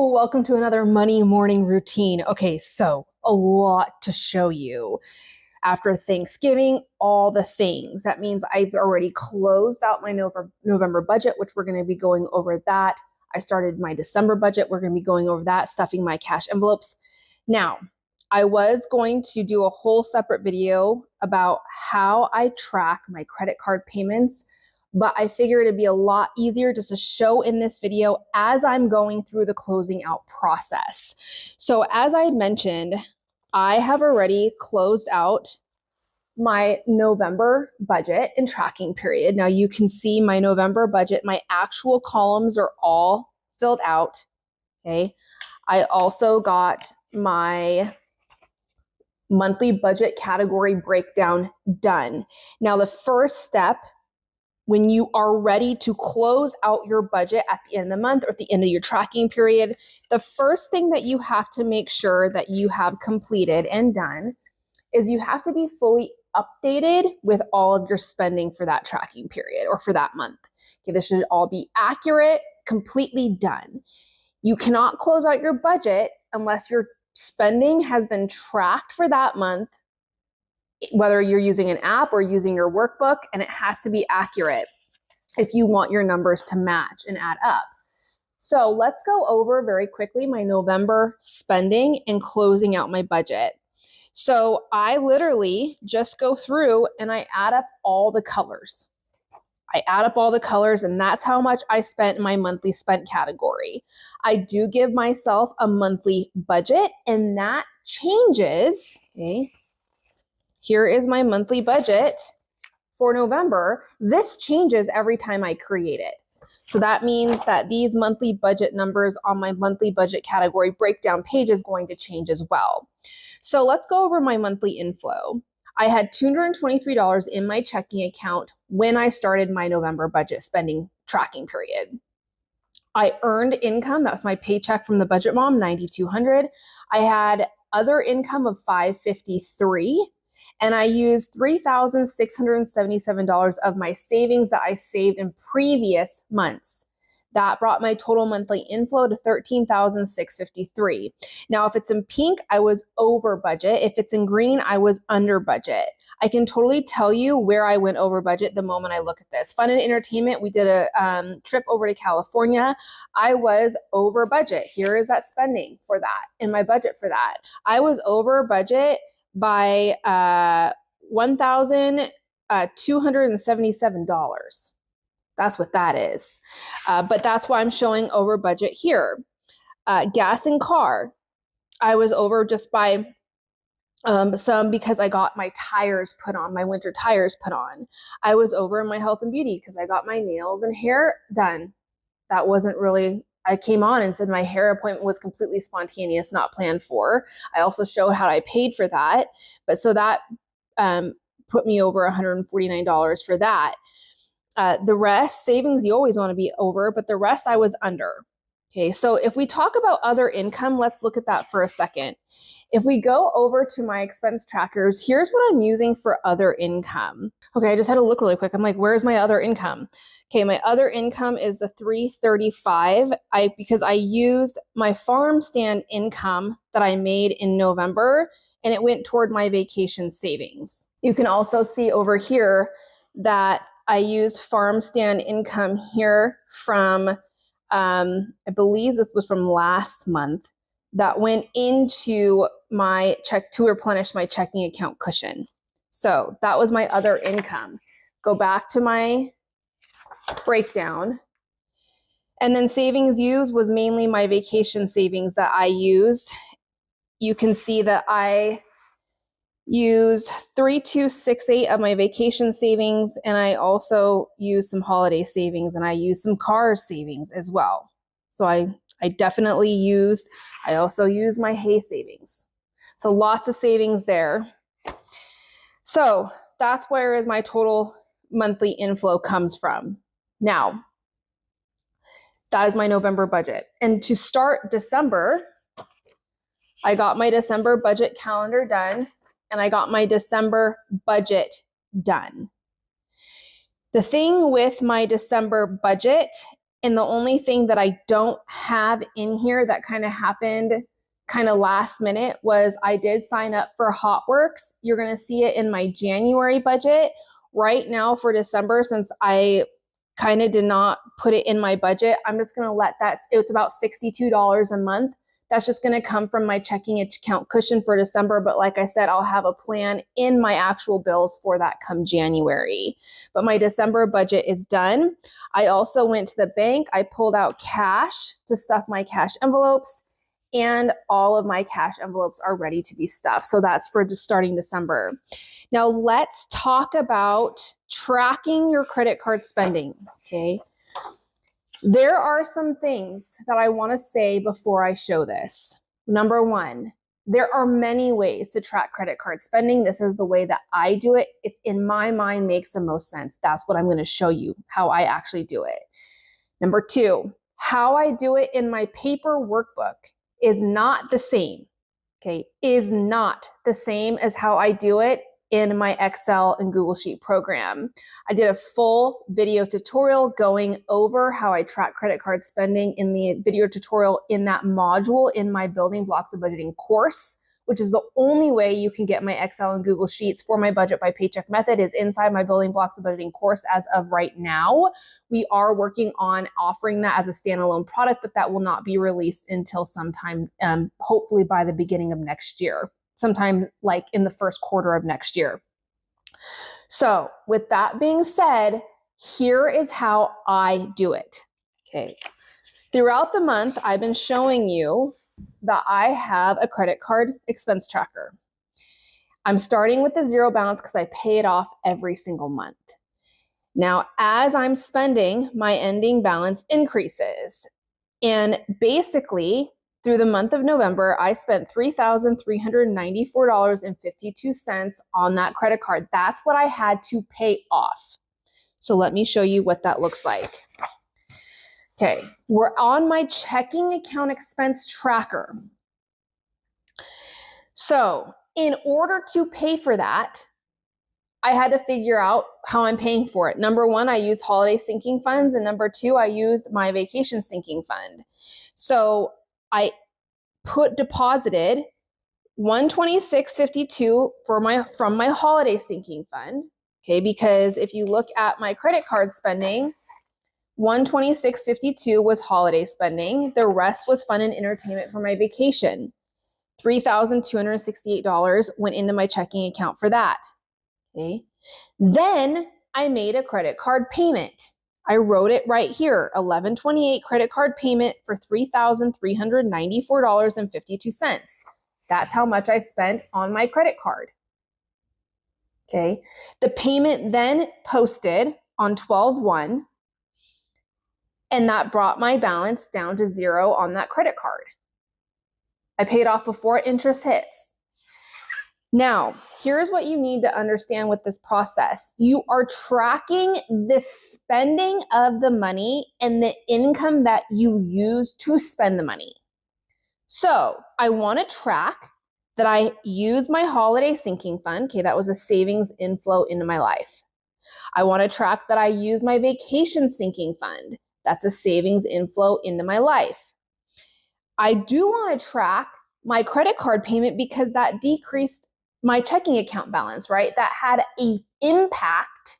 Hello, welcome to another Money Morning Routine. Okay, so a lot to show you. After Thanksgiving, all the things. That means I've already closed out my November budget, which we're going to be going over that. I started my December budget. We're going to be going over that, stuffing my cash envelopes. Now, I was going to do a whole separate video about how I track my credit card payments, but I figured it'd be a lot easier just to show in this video as I'm going through the closing out process. So as I mentioned, I have already closed out my November budget and tracking period. Now you can see my November budget, my actual columns are all filled out, okay? I also got my monthly budget category breakdown done. Now the first step when you are ready to close out your budget at the end of the month or at the end of your tracking period, the first thing that you have to make sure that you have completed and done is you have to be fully updated with all of your spending for that tracking period or for that month. Okay, this should all be accurate, completely done. You cannot close out your budget unless your spending has been tracked for that month, whether you're using an app or using your workbook, and it has to be accurate if you want your numbers to match and add up. So let's go over very quickly my November spending and closing out my budget. So I literally just go through and I add up all the colors. I add up all the colors and that's how much I spent in my monthly spent category. I do give myself a monthly budget and that changes, okay? Here is my monthly budget for November. This changes every time I create it. So that means that these monthly budget numbers on my monthly budget category breakdown page is going to change as well. So let's go over my monthly inflow. I had $223 in my checking account when I started my November budget spending tracking period. I earned income, that's my paycheck from the Budget Mom, $9,200. I had other income of $553. And I used $3,677 of my savings that I saved in previous months. That brought my total monthly inflow to $13,653. Now, if it's in pink, I was over budget. If it's in green, I was under budget. I can totally tell you where I went over budget the moment I look at this. Fun and entertainment, we did a trip over to California. I was over budget. Here is that spending for that in my budget for that. I was over budget by $1,277. That's what that is. But that's why I'm showing over budget here. Gas and car, I was over just by some because I got my tires put on, my winter tires put on. I was over in my health and beauty because I got my nails and hair done. That wasn't really, I came on and said my hair appointment was completely spontaneous, not planned for. I also showed how I paid for that. But so that put me over $149 for that. The rest, savings, you always want to be over, but the rest I was under. Okay, so if we talk about other income, let's look at that for a second. If we go over to my expense trackers, here's what I'm using for other income. Okay, I just had to look really quick. I'm like, where's my other income? Okay, my other income is the $335 because I used my farm stand income that I made in November and it went toward my vacation savings. You can also see over here that I used farm stand income here from, I believe this was from last month, that went into my check to replenish my checking account cushion. So that was my other income. Go back to my breakdown. And then savings used was mainly my vacation savings that I used. You can see that I used $3,268 of my vacation savings, and I also used some holiday savings, and I used some car savings as well. So I definitely used, I also used my hay savings. So lots of savings there. So that's where is my total monthly inflow comes from. Now, that is my November budget. And to start December, I got my December budget calendar done and I got my December budget done. The thing with my December budget And the only thing that I don't have in here that kind of happened kind of last minute was I did sign up for HotWorks. You're going to see it in my January budget. Right now for December, since I kind of did not put it in my budget, I'm just going to let that, it's about $62 a month. That's just going to come from my checking account cushion for December. But like I said, I'll have a plan in my actual bills for that come January. But my December budget is done. I also went to the bank. I pulled out cash to stuff my cash envelopes, and all of my cash envelopes are ready to be stuffed. So that's for just starting December. Now let's talk about tracking your credit card spending, okay? There are some things that I want to say before I show this. Number one, there are many ways to track credit card spending. This is the way that I do it. It's in my mind makes the most sense. That's what I'm going to show you how I actually do it. Number two, how I do it in my paper workbook is not the same, okay? Is not the same as how I do it in my Excel and Google Sheet program. I did a full video tutorial going over how I track credit card spending in the video tutorial in that module in my Building Blocks of Budgeting course, which is the only way you can get my Excel and Google Sheets for my budget by paycheck method is inside my Building Blocks of Budgeting course as of right now. We are working on offering that as a standalone product, but that will not be released until sometime, hopefully by the beginning of next year. Sometime like in the first quarter of next year. So with that being said, here is how I do it. Okay. Throughout the month, I've been showing you that I have a credit card expense tracker. I'm starting with the zero balance because I pay it off every single month. Now, as I'm spending, my ending balance increases. And basically, through the month of November, I spent $3,394.52 on that credit card. That's what I had to pay off. So let me show you what that looks like. Okay, we're on my checking account expense tracker. So in order to pay for that, I had to figure out how I'm paying for it. Number one, I used holiday sinking funds. And number two, I used my vacation sinking fund. So I deposited $126.52 from my holiday sinking fund. Okay, because if you look at my credit card spending, $126.52 was holiday spending. The rest was fun and entertainment for my vacation. $3,268 went into my checking account for that. Okay. Then I made a credit card payment. I wrote it right here, 11/28 credit card payment for $3,394.52. That's how much I spent on my credit card. Okay. The payment then posted on 12/1, and that brought my balance down to zero on that credit card. I paid off before interest hits. Now, here's what you need to understand with this process. You are tracking the spending of the money and the income that you use to spend the money. So I want to track that I use my holiday sinking fund. Okay, that was a savings inflow into my life. I want to track that I use my vacation sinking fund. That's a savings inflow into my life. I do want to track my credit card payment because that decreased my checking account balance, right? That had an impact,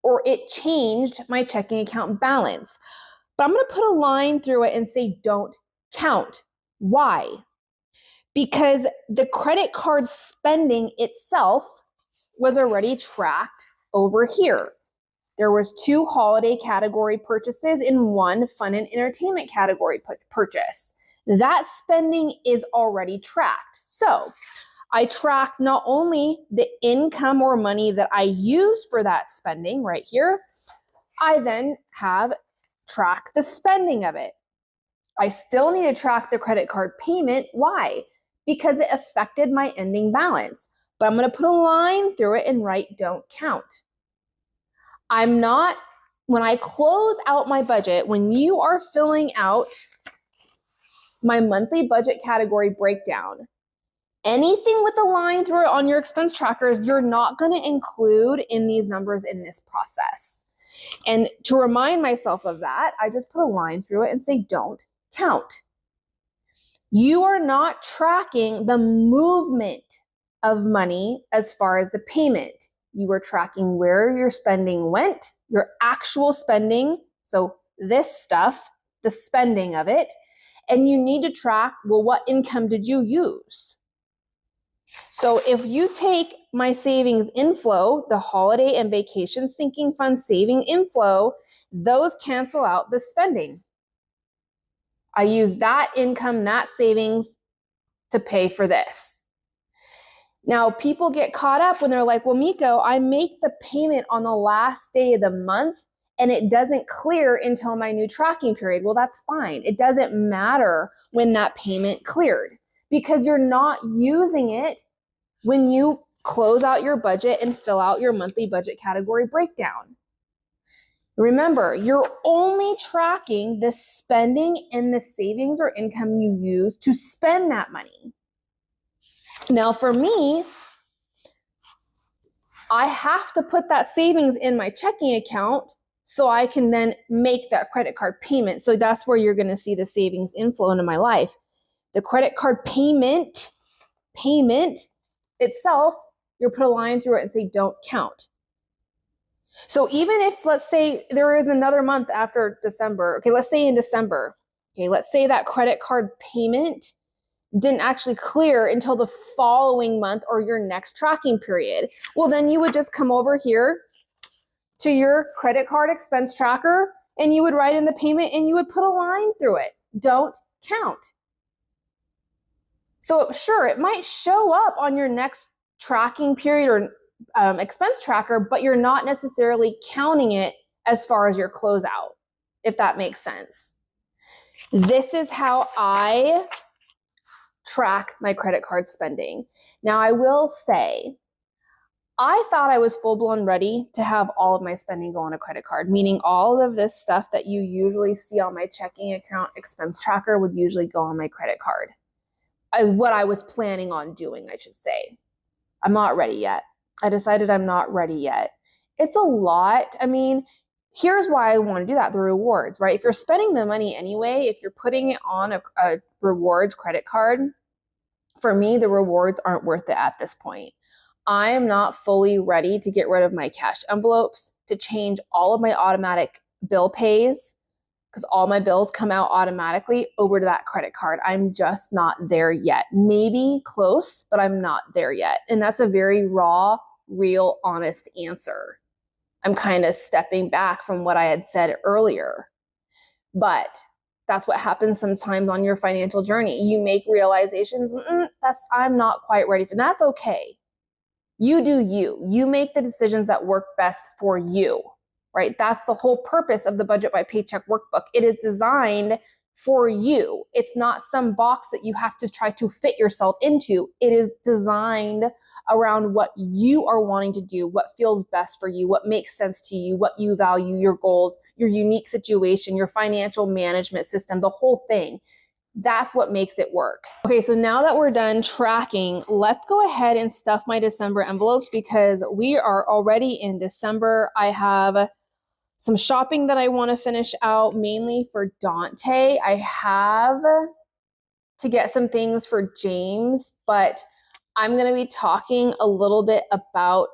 or it changed my checking account balance. But I'm going to put a line through it and say, don't count. Why? Because the credit card spending itself was already tracked over here. There was 2 holiday category purchases and 1 fun and entertainment category purchase. That spending is already tracked. So I track not only the income or money that I use for that spending right here, I then have track the spending of it. I still need to track the credit card payment. Why? Because it affected my ending balance. But I'm going to put a line through it and write don't count. When I close out my budget, when you are filling out my monthly budget category breakdown, anything with a line through it on your expense trackers, you're not going to include in these numbers in this process. And to remind myself of that, I just put a line through it and say, don't count. You are not tracking the movement of money as far as the payment. You are tracking where your spending went, your actual spending. So this stuff, the spending of it. And you need to track, well, what income did you use? So if you take my savings inflow, the holiday and vacation sinking fund saving inflow, those cancel out the spending. I use that income, that savings to pay for this. Now, people get caught up when they're like, well, Miko, I make the payment on the last day of the month and it doesn't clear until my new tracking period. Well, that's fine. It doesn't matter when that payment cleared because you're not using it when you close out your budget and fill out your monthly budget category breakdown. Remember, you're only tracking the spending and the savings or income you use to spend that money. Now, for me, I have to put that savings in my checking account so I can then make that credit card payment. So that's where you're going to see the savings inflow into my life. The credit card payment itself, you put a line through it and say, don't count. So even if, let's say there is another month after December, okay, let's say in December, okay, let's say that credit card payment didn't actually clear until the following month or your next tracking period. Well, then you would just come over here to your credit card expense tracker and you would write in the payment and you would put a line through it. Don't count. So sure, it might show up on your next tracking period or expense tracker, but you're not necessarily counting it as far as your closeout, if that makes sense. This is how I track my credit card spending. Now, I will say, I thought I was full-blown ready to have all of my spending go on a credit card, meaning all of this stuff that you usually see on my checking account expense tracker would usually go on my credit card. What I was planning on doing, I should say. I'm not ready yet. I decided I'm not ready yet. It's a lot. I mean, here's why I want to do that, the rewards, right? If you're spending the money anyway, if you're putting it on a rewards credit card, for me, the rewards aren't worth it at this point. I am not fully ready to get rid of my cash envelopes, to change all of my automatic bill pays, because all my bills come out automatically over to that credit card. I'm just not there yet. Maybe close, but I'm not there yet. And that's a very raw, real, honest answer. I'm kind of stepping back from what I had said earlier. But that's what happens sometimes on your financial journey. You make realizations, I'm not quite ready for that. That's okay. You do you. You make the decisions that work best for you, right? That's the whole purpose of the Budget by Paycheck workbook. It is designed for you. It's not some box that you have to try to fit yourself into. It is designed around what you are wanting to do, what feels best for you, what makes sense to you, what you value, your goals, your unique situation, your financial management system, the whole thing. That's what makes it work. Okay, so now that we're done tracking, let's go ahead and stuff my December envelopes because we are already in December. I have some shopping that I want to finish out, mainly for Dante. I have to get some things for James, but I'm going to be talking a little bit about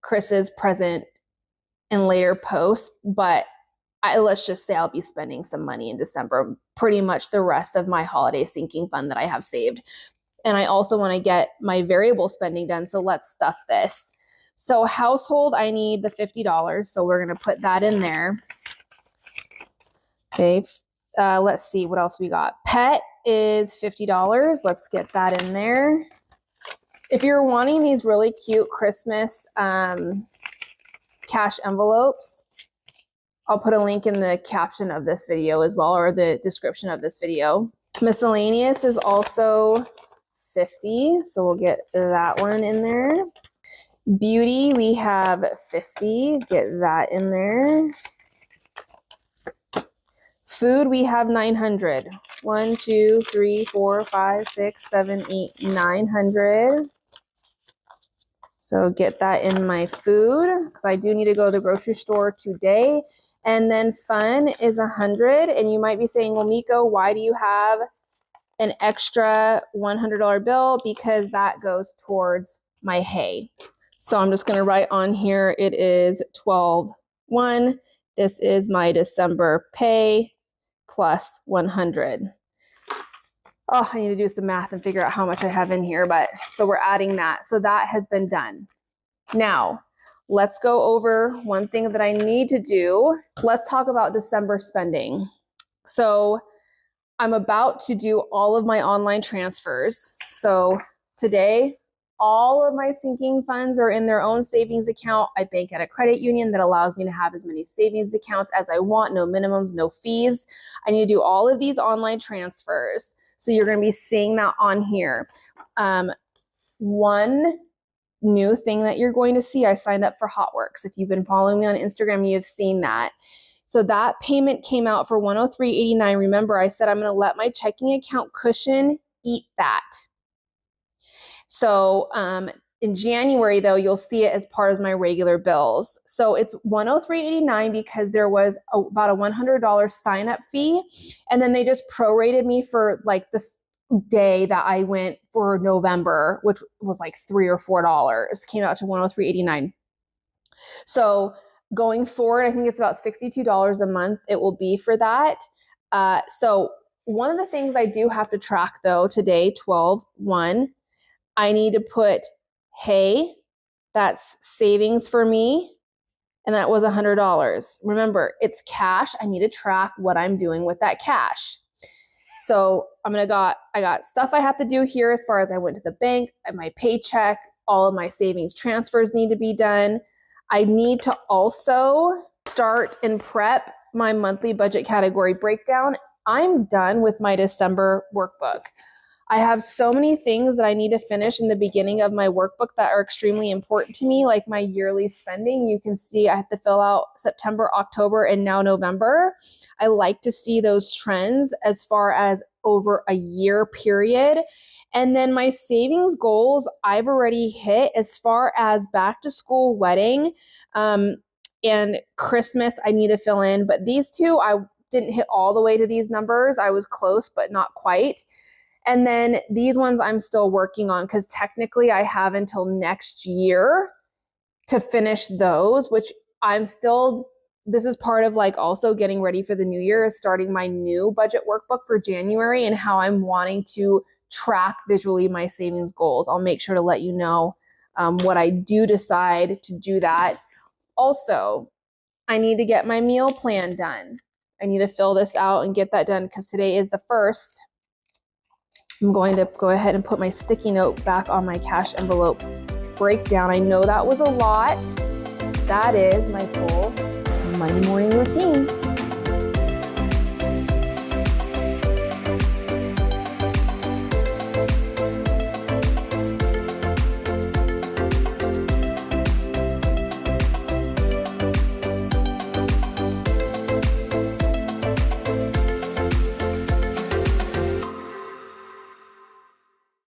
Chris's present in later posts, but let's just say I'll be spending some money in December, pretty much the rest of my holiday sinking fund that I have saved. And I also want to get my variable spending done, so let's stuff this. So household, I need the $50, so we're going to put that in there. Okay, let's see what else we got. Pet is $50. Let's get that in there. If you're wanting these really cute Christmas cash envelopes, I'll put a link in the caption of this video as well, or the description of this video. Miscellaneous is also $50, so we'll get that one in there. Beauty, we have $50, get that in there. Food, we have $900. 1, 2, 3, 4, 5, 6, 7, 8, $900. So get that in my food because I do need to go to the grocery store today. And then fun is 100. And you might be saying, well, Miko, why do you have an extra $100 bill? Because that goes towards my hay. So I'm just going to write on here, it is 12/1. This is my December pay plus 100. Oh, I need to do some math and figure out how much I have in here, but so we're adding that. So that has been done. Now, let's go over one thing that I need to do. Let's talk about December spending. So I'm about to do all of my online transfers. So today, all of my sinking funds are in their own savings account. I bank at a credit union that allows me to have as many savings accounts as I want, no minimums, no fees. I need to do all of these online transfers. So you're going to be seeing that on here. One new thing that you're going to see, I signed up for HotWorks. If you've been following me on Instagram, you have seen that. So that payment came out for $103.89. Remember, I said I'm going to let my checking account cushion eat that. So in January, though, you'll see it as part of my regular bills. So it's $103.89 because there was about a $100 sign-up fee. And then they just prorated me for like this day that I went for November, which was like $3 or $4, came out to $103.89. So going forward, I think it's about $62 a month it will be for that. So one of the things I do have to track though today, 12/1, I need to put, hey, that's savings for me. And that was $100. Remember, it's cash. I need to track what I'm doing with that cash. So I got stuff I have to do here as far as I went to the bank, my paycheck, all of my savings transfers need to be done. I need to also start and prep my monthly budget category breakdown. I'm done with my December workbook. I have so many things that I need to finish in the beginning of my workbook that are extremely important to me, like my yearly spending. You can see I have to fill out September, October, and now November. I like to see those trends as far as over a year period. And then my savings goals, I've already hit as far as back to school, wedding, and Christmas I need to fill in. But these two, I didn't hit all the way to these numbers. I was close, but not quite. And then these ones I'm still working on because technically I have until next year to finish those, which this is part of like also getting ready for the new year, is starting my new budget workbook for January and how I'm wanting to track visually my savings goals. I'll make sure to let you know what I do decide to do that. Also, I need to get my meal plan done. I need to fill this out and get that done because today is the 1st. I'm going to go ahead and put my sticky note back on my cash envelope breakdown. I know that was a lot. That is my full Monday morning routine.